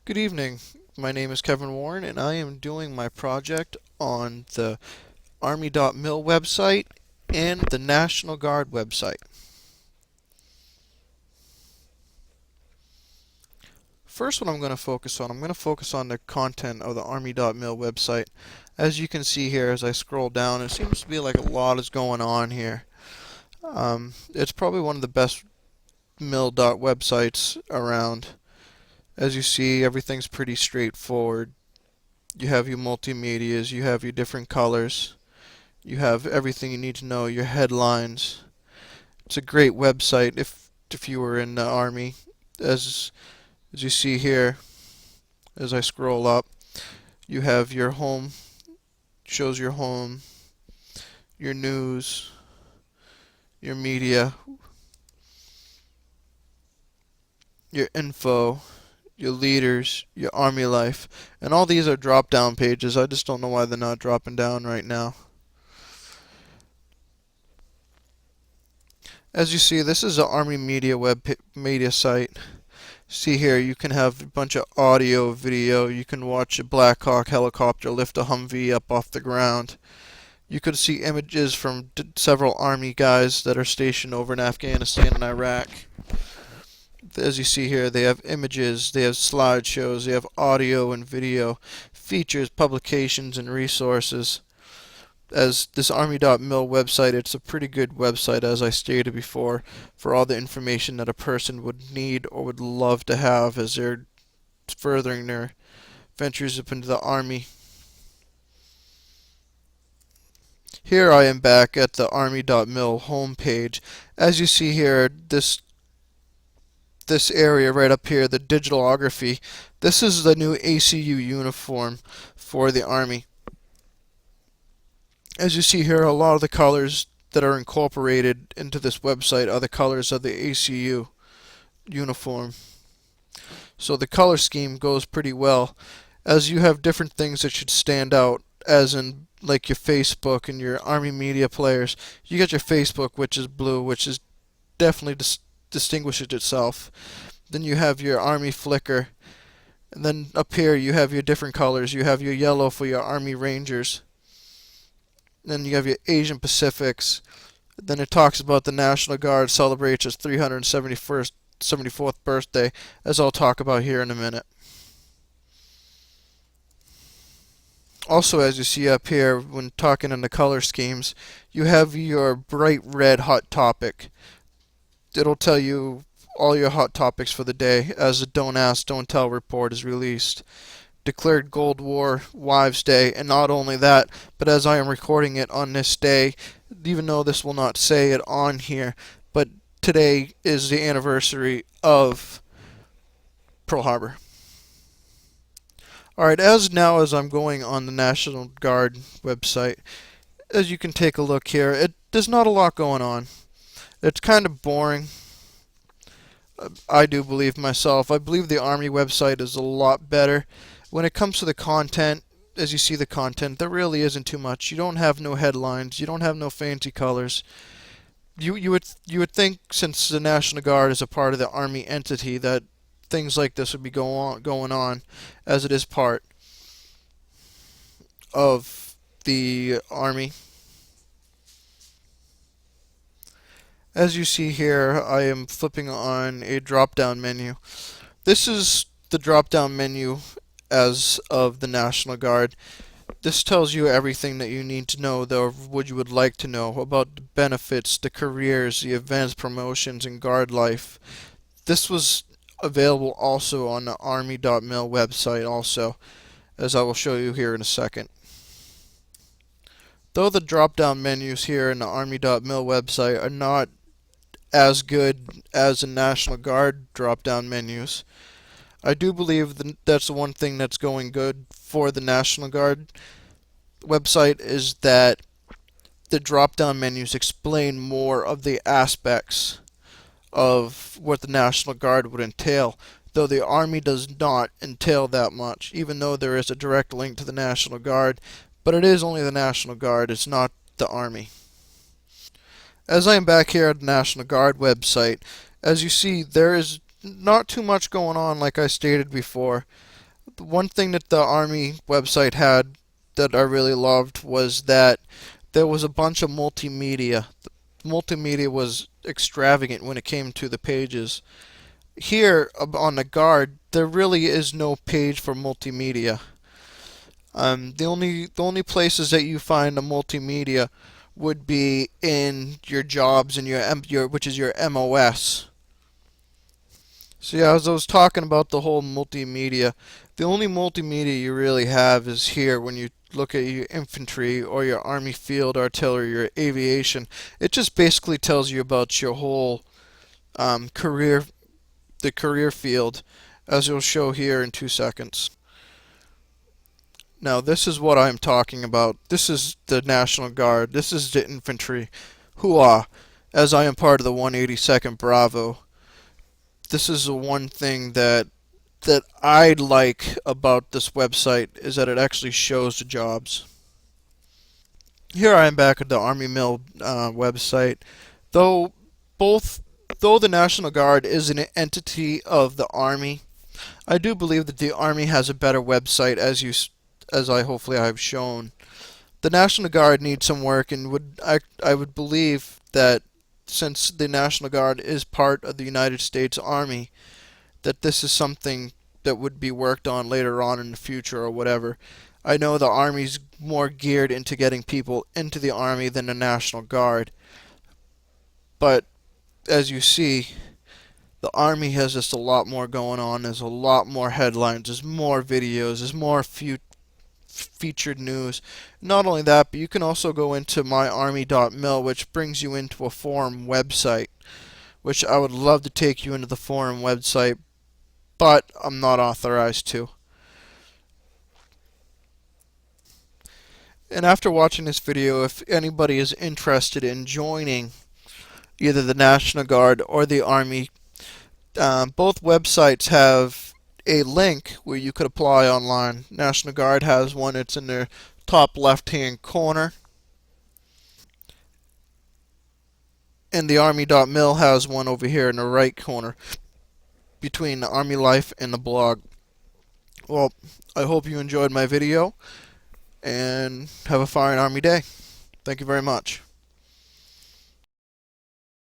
Good evening. My name is Kevin Warren, and I am doing my project on the Army.mil website and the National Guard website. First, what I'm going to focus on, I'm going to focus on the content of the Army.mil website. As you can see here, as I scroll down, it seems to be like a lot is going on here. It's probably one of the best websites around. As you see, everything's pretty straightforward. You have your multimedias, you have your different colors. You have everything you need to know, your headlines. It's a great website if you were in the army. As as you see here, as I scroll up, you have your home, shows your home, your news, your media, your info, your leaders, your army life, and all these are drop down pages. I just don't know why they're not dropping down right now. As you see, this is an Army Media media site. See here, you can have a bunch of audio, video. You can watch a Black Hawk helicopter lift a Humvee up off the ground. You could see images from several Army guys that are stationed over in Afghanistan and Iraq. As you see here, they have images, they have slideshows, they have audio and video, features, publications, and resources. As this Army.mil website, it's a pretty good website, as I stated before, for all the information that a person would need or would love to have as they're furthering their ventures up into the Army. Here I am back at the Army.mil homepage. As you see here, this area right up here, the digitalography, this is the new ACU uniform for the Army. As you see here, a lot of the colors that are incorporated into this website are the colors of the ACU uniform. So the color scheme goes pretty well, as you have different things that should stand out, as in like your Facebook and your Army media players. You got your Facebook, which is blue, which is definitely distinguishes itself. Then you have your Army Flickr, and then up here you have your different colors. You have your yellow for your Army Rangers. Then you have your Asian Pacifics. Then it talks about the National Guard celebrates its 374th birthday, as I'll talk about here in a minute. Also, as you see up here, when talking in the color schemes, you have your bright red hot topic. It'll tell you all your hot topics for the day as the Don't Ask, Don't Tell report is released. Declared Gold War Wives Day, and not only that, but as I am recording it on this day, even though this will not say it on here, but today is the anniversary of Pearl Harbor. Alright, as I'm going on the National Guard website, as you can take a look here, there's not a lot going on. It's kind of boring. I do believe myself. I believe the Army website is a lot better. When it comes to the content, as you see the content, there really isn't too much. You don't have no headlines. You don't have no fancy colors. You would think, since the National Guard is a part of the Army entity, that things like this would be going on, as it is part of the Army. As you see here, I am flipping on a drop-down menu. This is the drop-down menu as of the National Guard. This tells you everything that you need to know, or what you would like to know, about the benefits, the careers, the events, promotions, and Guard life. This was available also on the Army.mil website also, as I will show you here in a second. Though the drop-down menus here in the Army.mil website are not as good as the National Guard drop-down menus, I do believe that's the one thing that's going good for the National Guard website, is that the drop-down menus explain more of the aspects of what the National Guard would entail, though the Army does not entail that much, even though there is a direct link to the National Guard, but it is only the National Guard, it's not the Army. As I am back here at the National Guard website, as you see, there is not too much going on, like I stated before. one thing that the Army website had that I really loved was that there was a bunch of multimedia. Multimedia was extravagant when it came to the pages. Here on the Guard, there really is no page for multimedia. The only places that you find the multimedia would be in your jobs and your which is your MOS. So yeah, as I was talking about the whole multimedia, the only multimedia you really have is here when you look at your infantry or your army field artillery, your aviation. It just basically tells you about your whole career, the career field, as you'll show here in 2 seconds. Now this is what I'm talking about. This is the National Guard. This is the infantry. Hooah! As I am part of the 182nd Bravo. This is the one thing that I like about this website is that it actually shows the jobs. Here I am back at the Army Mill website. Though both though the National Guard is an entity of the Army, I do believe that the Army has a better website as I hopefully I have shown. The National Guard needs some work and I would believe that since the National Guard is part of the United States Army, that this is something that would be worked on later on in the future or whatever. I know the Army's more geared into getting people into the Army than the National Guard, but as you see, the Army has just a lot more going on. There's a lot more headlines, there's more videos, there's more featured news. Not only that, but you can also go into myarmy.mil, which brings you into a forum website, which I would love to take you into the forum website, but I'm not authorized to. And after watching this video, if anybody is interested in joining either the National Guard or the Army, both websites have a link where you could apply online. National Guard has one, it's in the top left hand corner. And the Army.mil has one over here in the right corner between the Army Life and the blog. Well, I hope you enjoyed my video and have a fine Army day. Thank you very much.